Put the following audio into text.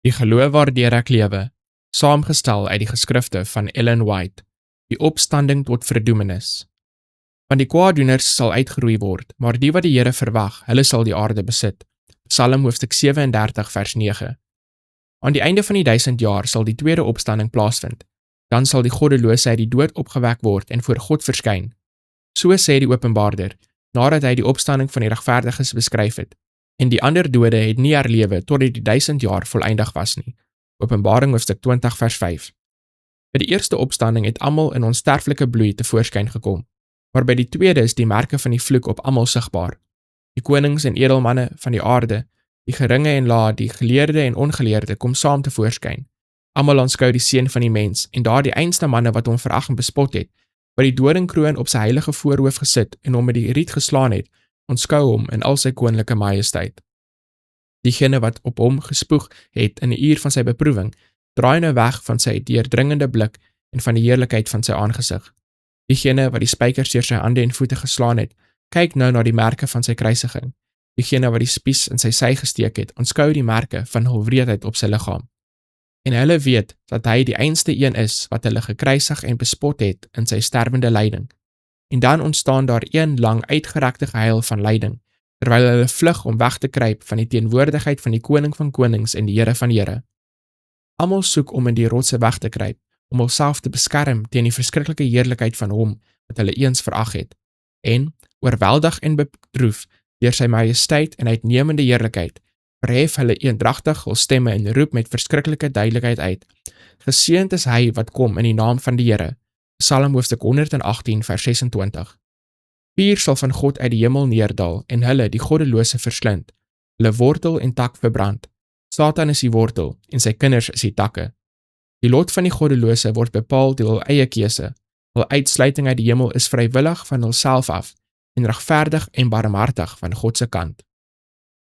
Die geloof waardeur ek lewe, saamgestel uit die geskrifte van Ellen White, die opstanding tot verdoemenis. Want die kwaadoeners sal uitgeroei word, maar die wat die Here verwag, hulle sal die aarde besit. Psalm hoofstuk 37 vers 9. Aan die einde van die 1000 jaar sal die tweede opstanding plaasvind. Dan sal die goddelose uit die dood opgewek word en voor God verskyn. So sê die Openbaarder, nadat hy die opstanding van die regverdiges beskryf het. En die ander dode het nie herlewe totdat die 1000 jaar voleindig was nie. Openbaring hoofstuk 20 vers 5. By die eerste opstanding het almal in onsterflike bloei tevoorskyn gekom, maar by die tweede is die merke van die vloek op almal sigbaar. Die konings en edelmanne van die aarde, die geringe en lae, die geleerde en ongeleerde kom saam tevoorskyn. Almal aanskou die seun van die mens en daar die einste manne wat hom verag en bespot het, wat die doringkroon op sy heilige voorhoof gesit en hom met die riet geslaan het, aanskou hom in al sy koninklike majesteit. Diegene wat op hom gespoeg het in die uur van sy beproewing, draai nou weg van sy deurdringende blik en van die heerlikheid van sy aangesig. Diegene wat die spykers deur sy hande en voete geslaan het, kyk nou na die merke van sy kruisiging. Diegene wat die spies in sy sy gesteek het, aanskou die merke van hul wreedheid op sy liggaam. En hulle weet dat hy die einste een is wat hulle gekruisig en bespot het in sy sterwende lyding. En dan ontstaan daar een lang uitgerekte gehuil van lyding, terwyl hulle vlug om weg te kruip van die teenwoordigheid van die koning van konings en die Here van Here. Almal soek om in die rotse weg te kruip, om hulself te beskerm teen die verskriklike heerlikheid van hom wat hulle eens verag het. En, oorweldig en bedroef deur sy majesteit en uitnemende heerlikheid, verhef hulle eendragtig hul stemme en roep met verskriklike duidelikheid uit. Geseënd is hy wat kom in die naam van die Here. Psalm hoofstuk 118 vers 26. Vuur sal van God uit die hemel neerdal en hulle die goddelose verslind. Hulle wortel en tak verbrand. Satan is die wortel en sy kinders is die takke. Die lot van die goddelose word bepaal deur hul eie keuse. Hul uitsluiting uit die hemel is vrywillig van hulself af en regverdig en barmhartig van God se kant.